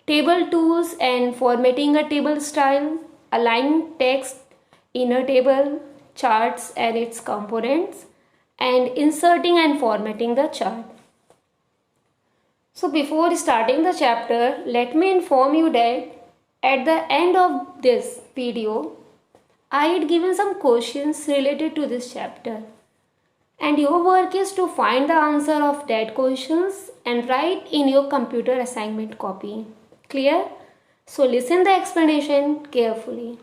table tools and formatting a table style, aligning text in a table, charts and its components, and inserting and formatting the chart. So before starting the chapter, let me inform you that at the end of this video, I had given some questions related to this chapter. And your work is to find the answer of that questions and write in your computer assignment copy. Clear? So listen the explanation carefully.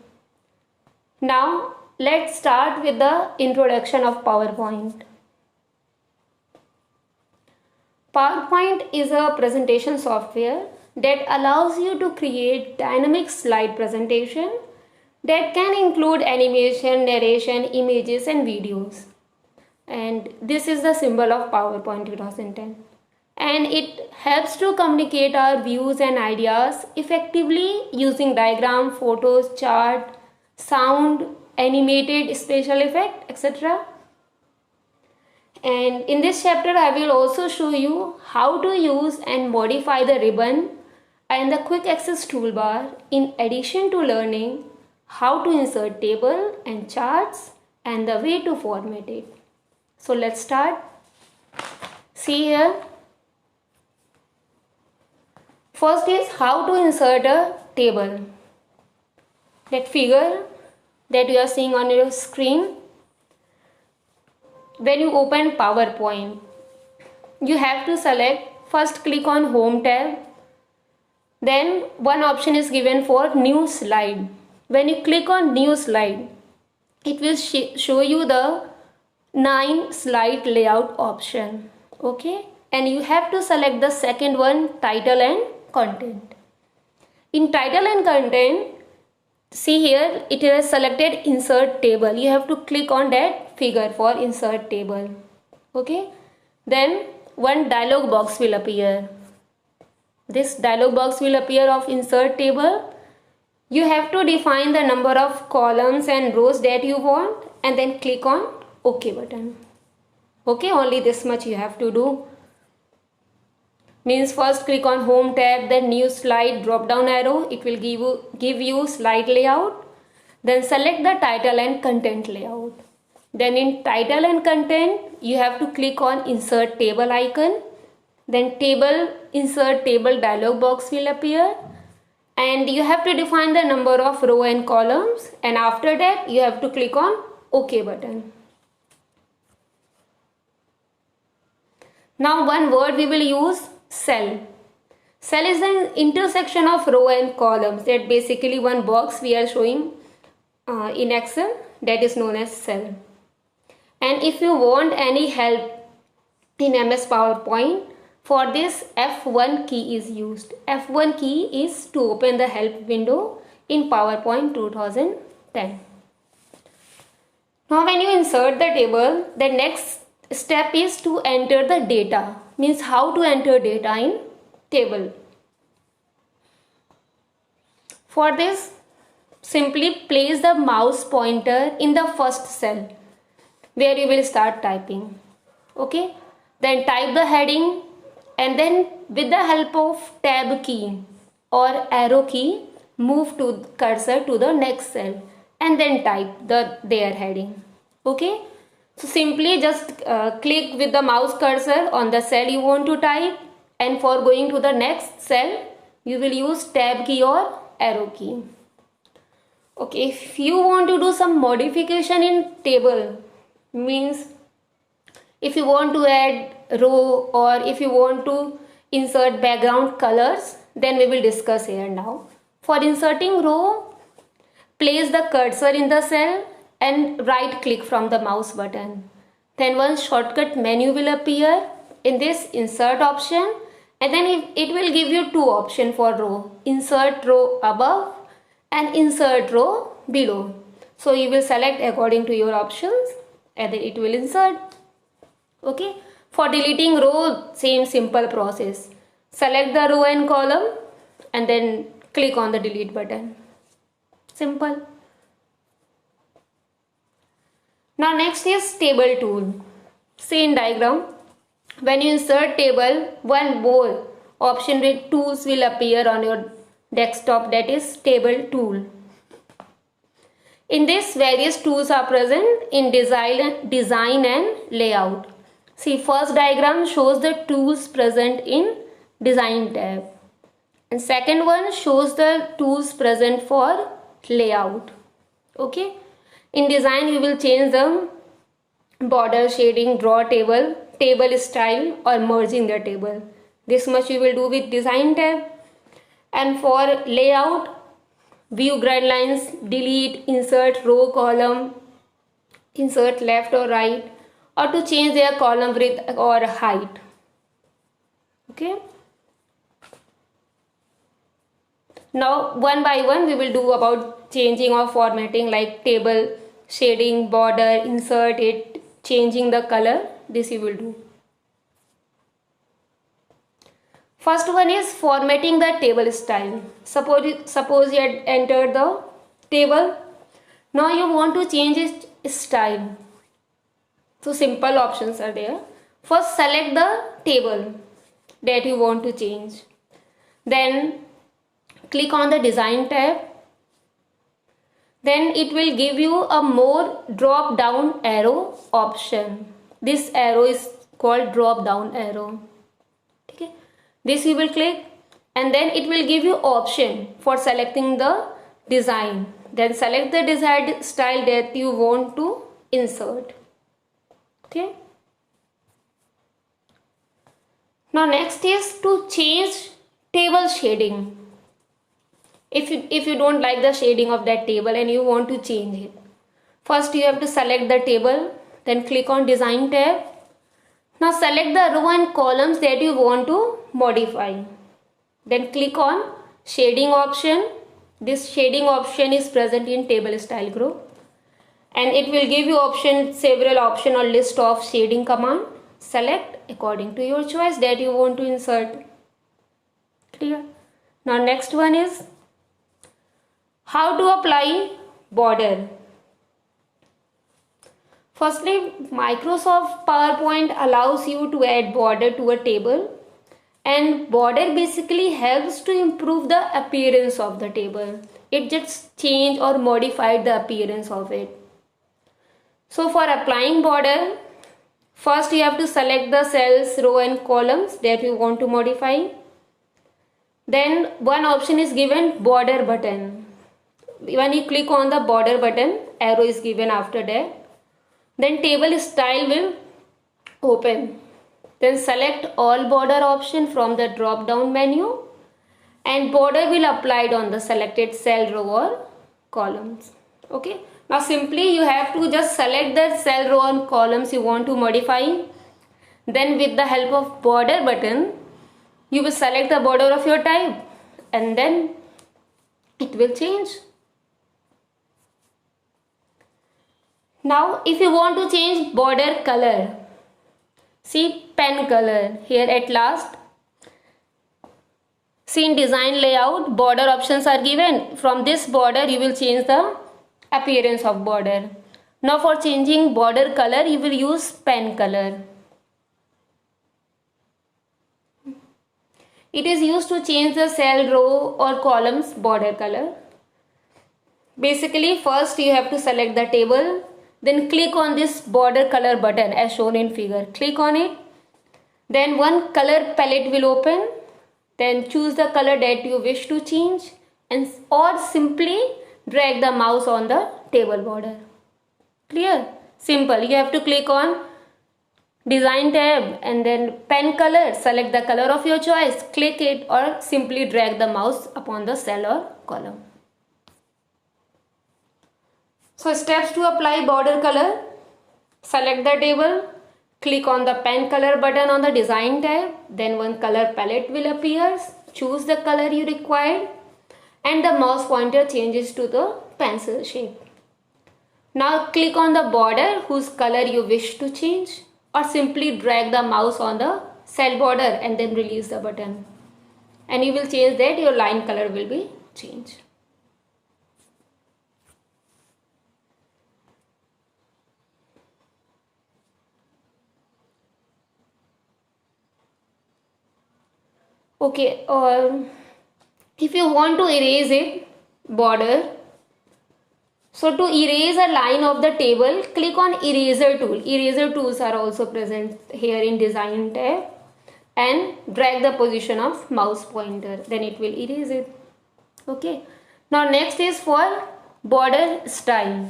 Now let's start with the introduction of PowerPoint. PowerPoint is a presentation software that allows you to create dynamic slide presentation that can include animation, narration, images and videos. And this is the symbol of PowerPoint 2010. And it helps to communicate our views and ideas effectively using diagram, photos, chart, sound, animated special effect, etc. And in this chapter I will also show you how to use and modify the ribbon and the quick access toolbar, in addition to learning how to insert table and charts and the way to format it. So let's start. See here. First is how to insert a table. That figure that you are seeing on your screen. When you open PowerPoint, you have to select, first click on Home tab. Then one option is given for New Slide. When you click on New Slide, it will show you the 9 slide layout option. Okay, and you have to select the second one, title and content. In title and content, see here it is selected insert table. You have to click on that figure for insert table. Okay, then one dialog box will appear. This dialog box will appear of insert table. You have to define the number of columns and rows that you want and then click on OK button. Okay, only this much you have to do. Means first click on Home tab, then New Slide drop down arrow. It will give you slide layout. Then select the title and content layout. Then in title and content, you have to click on Insert Table icon. Then Insert Table dialog box will appear. And you have to define the number of row and columns. And after that, you have to click on OK button. Now one word we will use, cell. Cell is the intersection of row and columns. That basically one box we are showing in Excel, that is known as cell. And if you want any help in MS PowerPoint, for this F1 key is used. F1 key is to open the help window in PowerPoint 2010. Now when you insert the table, the next step is to enter the data. Means how to enter data in table. For this, simply place the mouse pointer in the first cell where you will start typing. Okay, then type the heading and then with the help of tab key or arrow key, move to cursor to the next cell and then type their heading. Okay, so simply just click with the mouse cursor on the cell you want to type, and for going to the next cell you will use tab key or arrow key. Okay, if you want to do some modification in table, means if you want to add row or if you want to insert background colors, then we will discuss here now. For inserting row, place the cursor in the cell and right click from the mouse button. Then one shortcut menu will appear in this insert option, and then it will give you two options for row, insert row above and insert row below. So you will select according to your options and then it will insert. Okay, for deleting row, same simple process. Select the row and column and then click on the delete button. Simple. Now next is table tool. See in diagram, when you insert table, one more option with tools will appear on your desktop, that is table tool. In this, various tools are present in design and layout. See, first diagram shows the tools present in design tab, and second one shows the tools present for layout. Okay, in design you will change the border, shading, draw table, table style, or merging the table. This much you will do with design tab. And for layout, view grid lines, delete, insert row, column, insert left or right, or to change their column width or height. Okay. Now one by one we will do about changing or formatting, like table, shading, border, insert it, changing the color. This you will do. First one is formatting the table style. Suppose you had entered the table. Now you want to change its style. So simple options are there. First select the table that you want to change. Then click on the design tab. Then it will give you a more drop down arrow option. This arrow is called drop down arrow. Okay. This you will click, and then it will give you option for selecting the design. Then select the desired style that you want to insert. Okay. Now next is to change table shading. If you don't like the shading of that table and you want to change it, first you have to select the table, then click on design tab. Now select the row and columns that you want to modify. Then click on shading option. This shading option is present in table style group, and it will give you several option or list of shading command. Select according to your choice that you want to insert. Clear? Now next one is how to apply border. Firstly, Microsoft PowerPoint allows you to add border to a table, and border basically helps to improve the appearance of the table. It just change or modify the appearance of it. So for applying border, first you have to select the cells, row and columns that you want to modify. Then one option is given, border button. When you click on the border button, arrow is given after that. Then table style will open. Then select all border option from the drop down menu, and border will applied on the selected cell, row or columns. Okay. Now simply you have to just select the cell, row and columns you want to modify. Then with the help of border button, you will select the border of your type, and then it will change. Now if you want to change border color, see pen color here at last. See in design layout, border options are given. From this border you will change the appearance of border. Now for changing border color you will use pen color. It is used to change the cell, row or columns border color. Basically first you have to select the table, then click on this border color button as shown in figure. Click on it. Then one color palette will open. Then choose the color that you wish to change, and or simply drag the mouse on the table border. Clear? Simple. You have to click on design tab and then pen color. Select the color of your choice. Click it or simply drag the mouse upon the cell or column. So steps to apply border color. Select the table, click on the pen color button on the design tab, then one color palette will appear. Choose the color you require, and the mouse pointer changes to the pencil shape. Now click on the border whose color you wish to change, or simply drag the mouse on the cell border and then release the button, and you will change that your line color will be changed. Okay, or if you want to erase it, border. So to erase a line of the table, click on eraser tool. Eraser tools are also present here in design tab, and drag the position of mouse pointer, then it will erase it. Okay. Now next is for border style.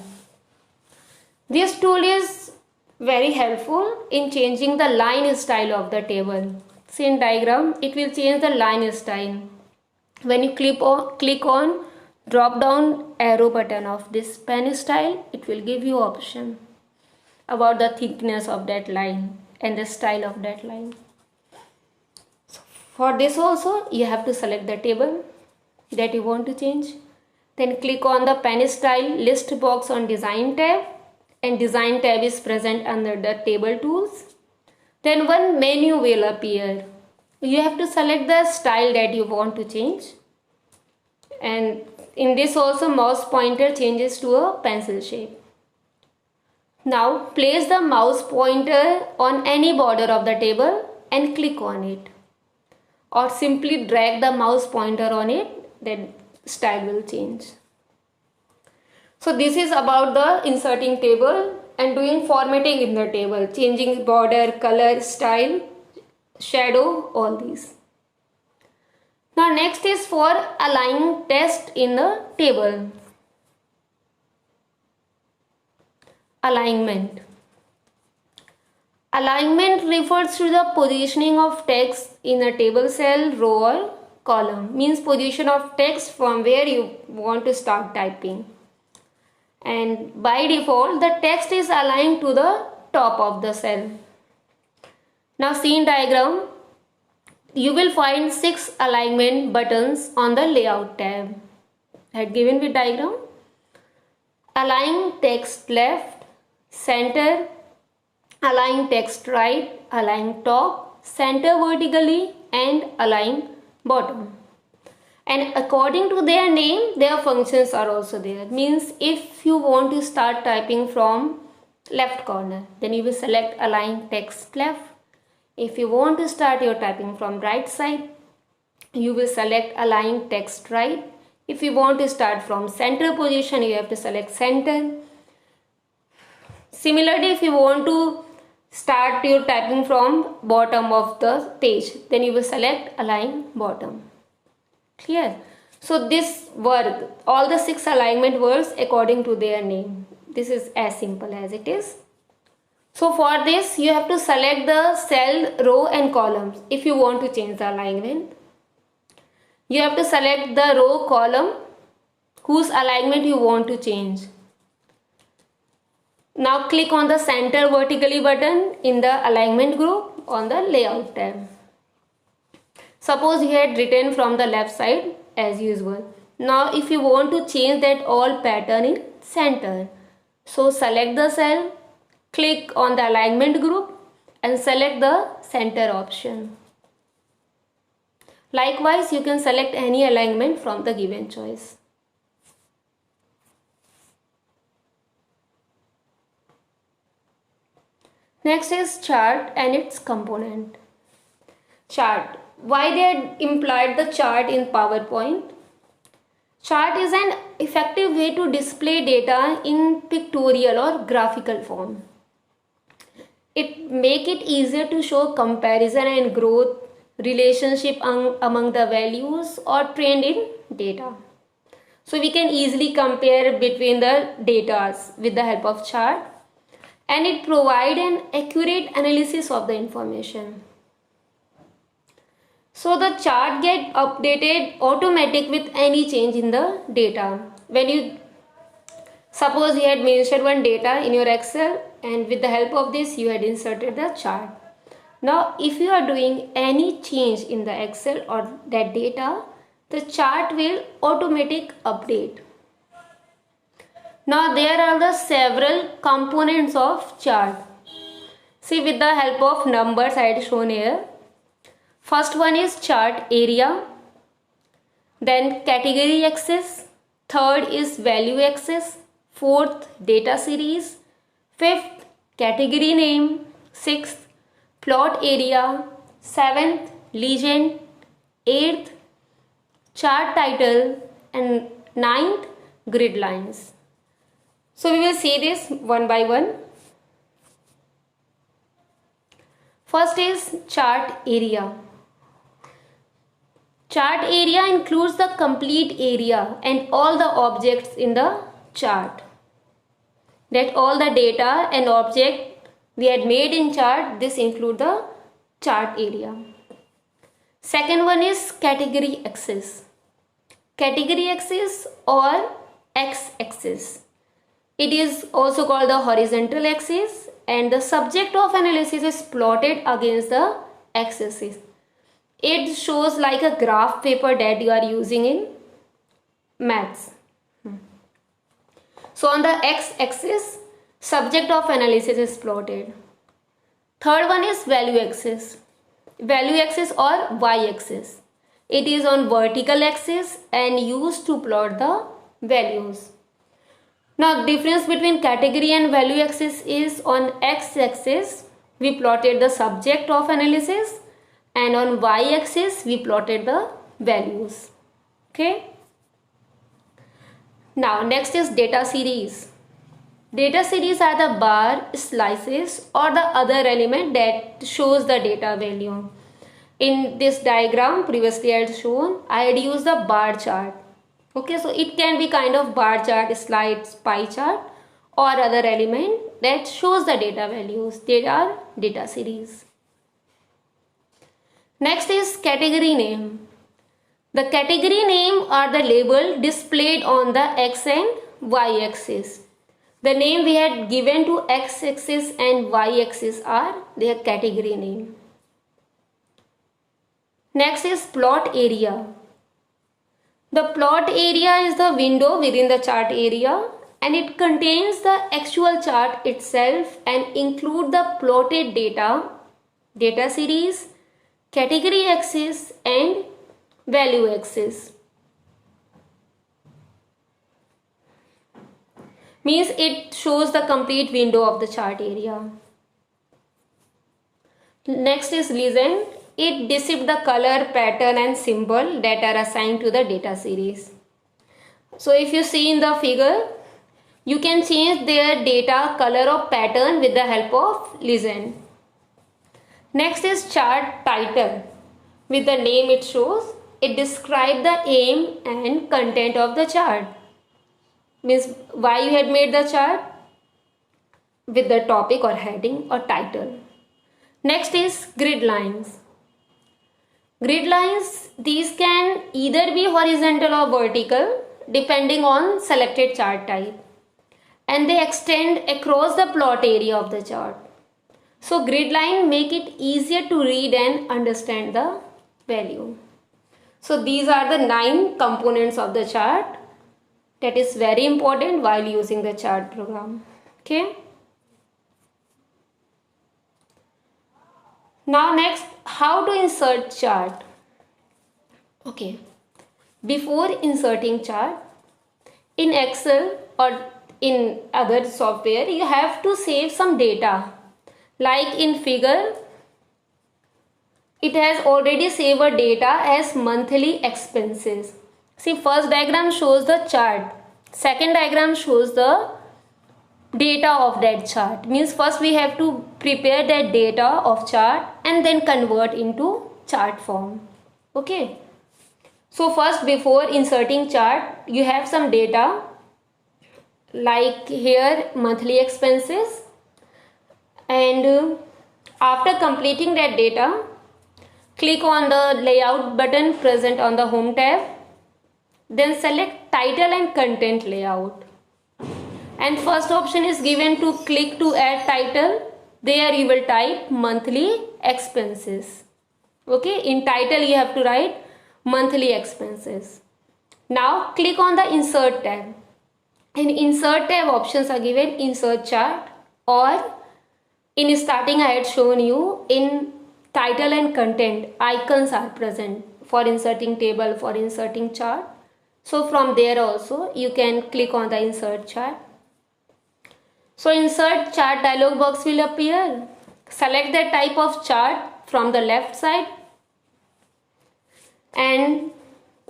This tool is very helpful in changing the line style of the table. See in diagram, it will change the line style. When you click on drop down arrow button of this pen style, it will give you option about the thickness of that line and the style of that line. So for this also you have to select the table that you want to change. Then click on the pen style list box on design tab, and design tab is present under the table tools. Then one menu will appear. You have to select the style that you want to change, and in this also mouse pointer changes to a pencil shape. Now place the mouse pointer on any border of the table and click on it, or simply drag the mouse pointer on it, then style will change. So this is about the inserting table and doing formatting in the table, changing border, color, style, shadow, all these. Now next is for align text in the table. Alignment. Alignment refers to the positioning of text in a table cell, row or column. Means position of text from where you want to start typing. And by default the text is aligned to the top of the cell. Now see in diagram, you will find 6 alignment buttons on the layout tab. I had given with diagram. Align text left, center, align text right, align top, center vertically, and align bottom. And according to their name, their functions are also there. Means if you want to start typing from left corner, then you will select align text left. If you want to start your typing from right side, you will select align text right. If you want to start from center position, you have to select center. Similarly, if you want to start your typing from bottom of the page, then you will select align bottom. Clear? So this work, all the 6 alignment works according to their name. This is as simple as it is. So for this you have to select the cell, row and columns if you want to change the alignment. You have to select the row column whose alignment you want to change. Now click on the center vertically button in the alignment group on the layout tab. Suppose you had written from the left side as usual. Now if you want to change that all pattern in center, so select the cell, click on the alignment group and select the center option. Likewise, you can select any alignment from the given choice. Next is chart and its component. Chart. Why they had implied the chart in PowerPoint? Chart is an effective way to display data in pictorial or graphical form. It make it easier to show comparison and growth, relationship among the values or trend in data. So we can easily compare between the data with the help of chart, and it provide an accurate analysis of the information. So the chart get updated automatic with any change in the data. When you suppose you had mentioned one data in your Excel, and with the help of this you had inserted the chart. Now if you are doing any change in the Excel or that data, the chart will automatic update. Now there are the several components of chart. See, with the help of numbers I had shown here. First one is chart area, then category axis, third is value axis, fourth data series, fifth category name, sixth plot area, seventh legend, 8th chart title, and 9th grid lines. So we will see this one by one. First is chart area. Chart area includes the complete area and all the objects in the chart. That all the data and object we had made in chart, this include the chart area. Second one is category axis. Category axis or x-axis. It is also called the horizontal axis, and the subject of analysis is plotted against the x-axis. It shows like a graph paper that you are using in maths. So on the x-axis, subject of analysis is plotted. Third one is value axis. Value axis or y-axis. It is on vertical axis and used to plot the values. Now difference between category and value axis is on x-axis we plotted the subject of analysis, and on y-axis we plotted the values. Okay. Now next is data series. Data series are the bar, slices or the other element that shows the data value. In this diagram previously I had shown, I had used the bar chart. Okay, so it can be kind of bar chart, slides, pie chart or other element that shows the data values. They are data series. Next is category name. The category name are the label displayed on the x and y axis. The name we had given to x axis and y axis are their category name. Next is plot area. The plot area is the window within the chart area, and it contains the actual chart itself and include the plotted data, data series, category axis and value axis. Means it shows the complete window of the chart area. Next is legend. It depicts the color, pattern and symbol that are assigned to the data series. So if you see in the figure, you can change their data color or pattern with the help of legend. Next is chart title. With the name it shows, it describes the aim and content of the chart. Means why you had made the chart with the topic or heading or title. Next is grid lines. Grid lines, these can either be horizontal or vertical depending on selected chart type, and they extend across the plot area of the chart. So grid line make it easier to read and understand the value. So these are the 9 components of the chart that is very important while using the chart program. Okay. Now next, how to insert chart. Okay, before inserting chart in Excel or in other software, you have to save some data. Like in figure, it has already saved a data as monthly expenses. See, first diagram shows the chart, second diagram shows the data of that chart. Means first we have to prepare that data of chart and then convert into chart form. Okay, so first before inserting chart you have some data, like here monthly expenses, and after completing that data click on the layout button present on the home tab, then select title and content layout. And first option is given to click to add title. There you will type monthly expenses. Okay, in title you have to write monthly expenses. Now click on the insert tab. In insert tab options are given insert chart, or in starting I had shown you in title and content icons are present for inserting table, for inserting chart. So from there also you can click on the insert chart. So insert chart dialog box will appear. Select the type of chart from the left side. and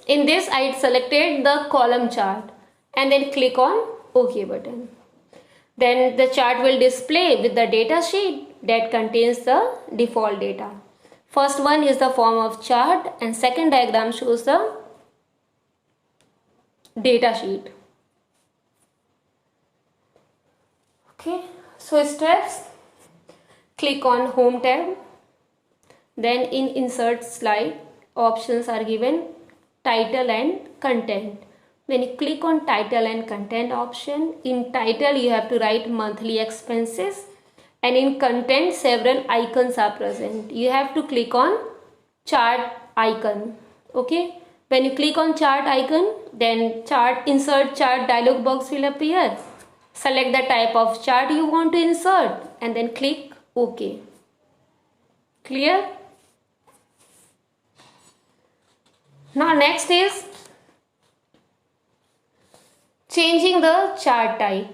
in this I selected the column chart and then click on OK button. Then the chart will display with the data sheet that contains the default data. First one is the form of chart and second diagram shows the data sheet. Okay, so steps: click on home tab, then in insert slide options are given title and content. When you click on title and content option, in title you have to write monthly expenses and in content several icons are present. You have to click on chart icon. Okay, when you click on chart icon, then insert chart dialog box will appear. Select the type of chart you want to insert and then click OK. Clear? Now next is changing the chart type.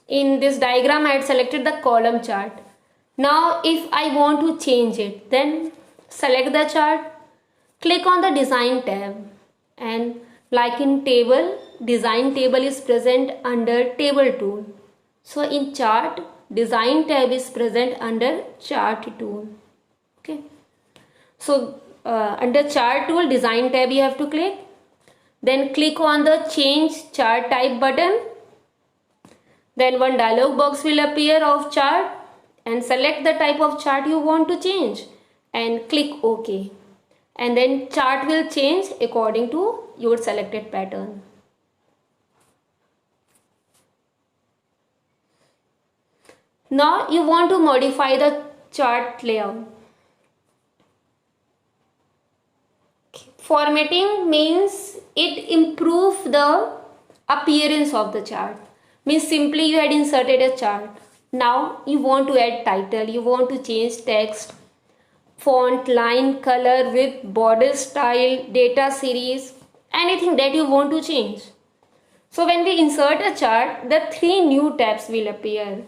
In this diagram I had selected the column chart. Now if I want to change it, then select the chart, click on the design tab, and like in table, design table is present under table tool. So in chart, design tab is present under chart tool. Okay, so under chart tool, design tab you have to click, then click on the change chart type button. Then one dialog box will appear of chart and select the type of chart you want to change and click OK. And then chart will change according to your selected pattern. Now you want to modify the chart layout. Formatting means it improves the appearance of the chart. Means simply you had inserted a chart. Now you want to add title, you want to change text, font, line, color, width, border style, data series, anything that you want to change. So when we insert a chart, the three new tabs will appear: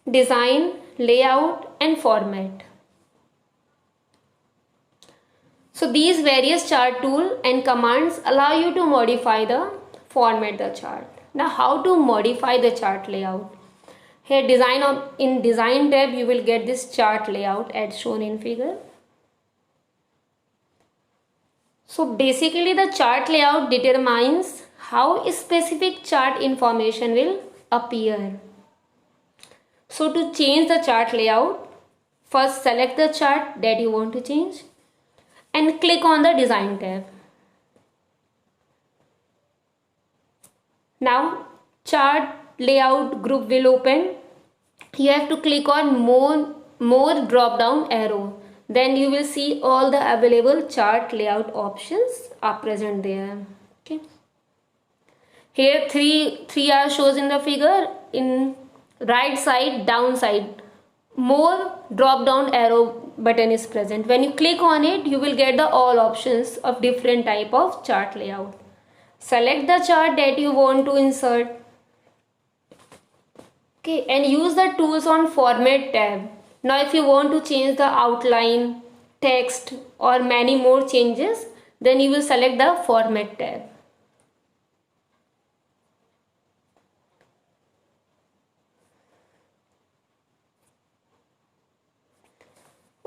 design, layout and format. So these various chart tools and commands allow you to modify the format the chart. Now how to modify the chart layout? Here in design tab you will get this chart layout as shown in figure. So basically the chart layout determines how specific chart information will appear. So to change the chart layout, first select the chart that you want to change and click on the design tab. Now chart layout group will open. You have to click on more drop down arrow. Then you will see all the available chart layout options are present there. Okay. Here three are shows in the figure. In right side, down side, more drop down arrow button is present. When you click on it, you will get the all options of different type of chart layout. Select the chart that you want to insert. Okay, and use the tools on format tab. Now if you want to change the outline, text or many more changes, then you will select the format tab.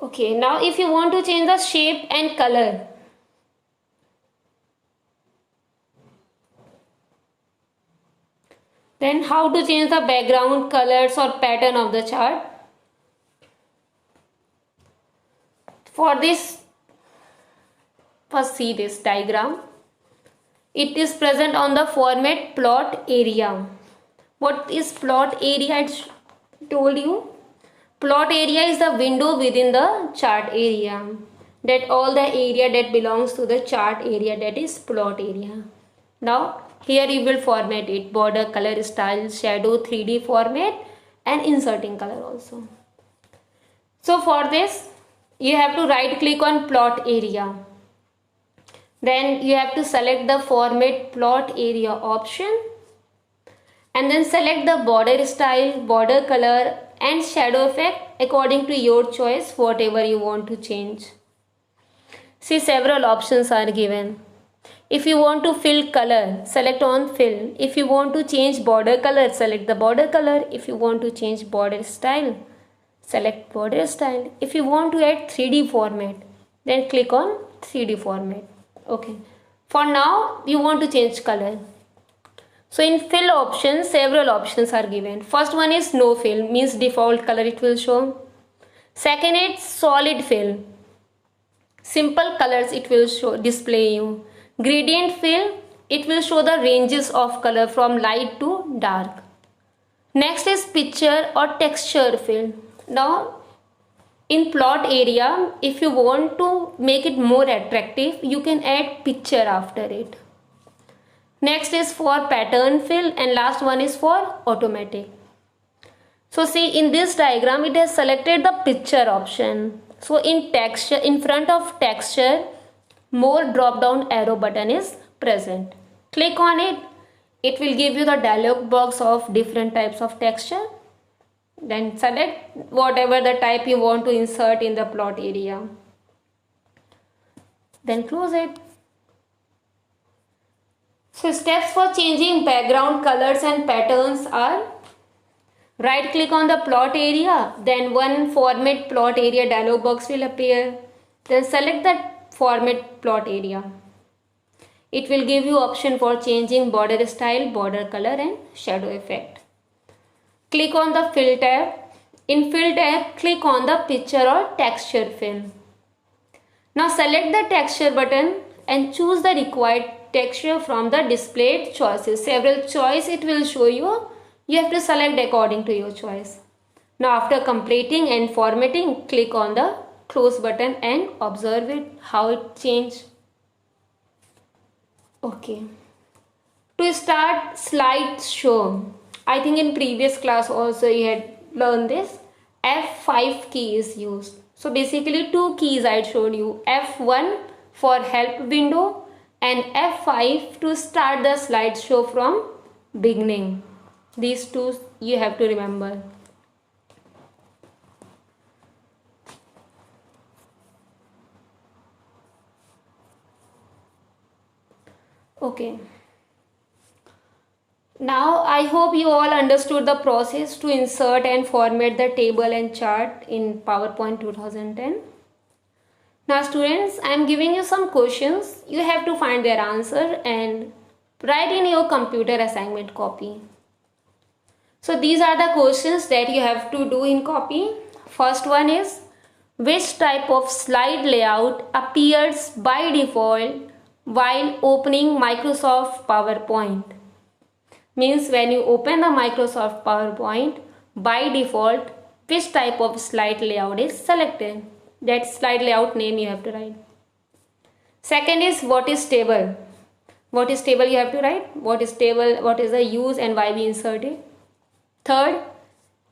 Okay, now if you want to change the shape and color, then how to change the background colors or pattern of the chart? For this, first see this diagram. It is present on the format plot area. What is plot area? I told you. Plot area is the window within the chart area. That all the area that belongs to the chart area, that is plot area. Now here you will format it: border, color, style, shadow, 3D format and inserting color also. So for this you have to right click on plot area. Then you have to select the format plot area option and then select the border style, border color and shadow effect according to your choice, whatever you want to change. See, several options are given. If you want to fill color, select on fill. If you want to change border color, select the border color. If you want to change border style, select border style. If you want to add 3D format, then click on 3D format. Okay. For now, you want to change color. So in fill options, several options are given. First one is no fill, means default color it will show. Second is solid fill. Simple colors it will show, display you. Gradient fill, it will show the ranges of color from light to dark. Next is picture or texture fill. Now in plot area, if you want to make it more attractive, you can add picture after it. Next is for pattern fill, and last one is for automatic. So see, in this diagram it has selected the picture option. So in texture, in front of texture, more drop down arrow button is present. Click on it. It will give you the dialog box of different types of texture. Then select whatever the type you want to insert in the plot area. Then close it. So steps for changing background colors and patterns are: right click on the plot area, then one format plot area dialog box will appear. Then select the format plot area. It will give you option for changing border style, border color and shadow effect. Click on the fill tab. In fill tab, click on the picture or texture fill. Now select the texture button and choose the required texture from the displayed choices. Several choice it will show you. You have to select according to your choice. Now after completing and formatting, click on the close button and observe it, how it changed. Okay. To start slideshow, I think in previous class also you had learned this. F5 key is used. So basically two keys I showed you. F1 for help window and F5 to start the slideshow from beginning. These two you have to remember. Okay. Now I hope you all understood the process to insert and format the table and chart in PowerPoint 2010. Now students, I am giving you some questions. You have to find their answer and write in your computer assignment copy. So these are the questions that you have to do in copy. First one is, which type of slide layout appears by default while opening Microsoft PowerPoint? Means when you open the Microsoft PowerPoint, by default, which type of slide layout is selected? That slide layout name you have to write. Second is, what is table? What is table you have to write. What is table, what is the use and why we insert it. Third,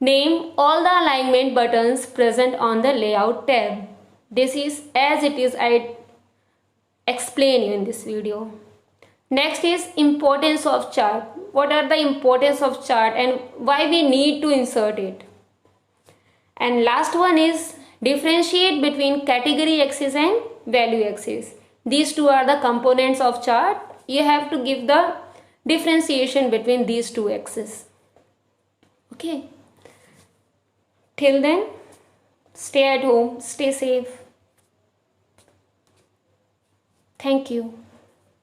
name all the alignment buttons present on the layout tab. This is as it is I explain you in this video. Next is importance of chart. What are the importance of chart and why we need to insert it. And last one is differentiate between category axis and value axis. These two are the components of chart. You have to give the differentiation between these two axes. Okay. Till then, stay at home, stay safe. Thank you.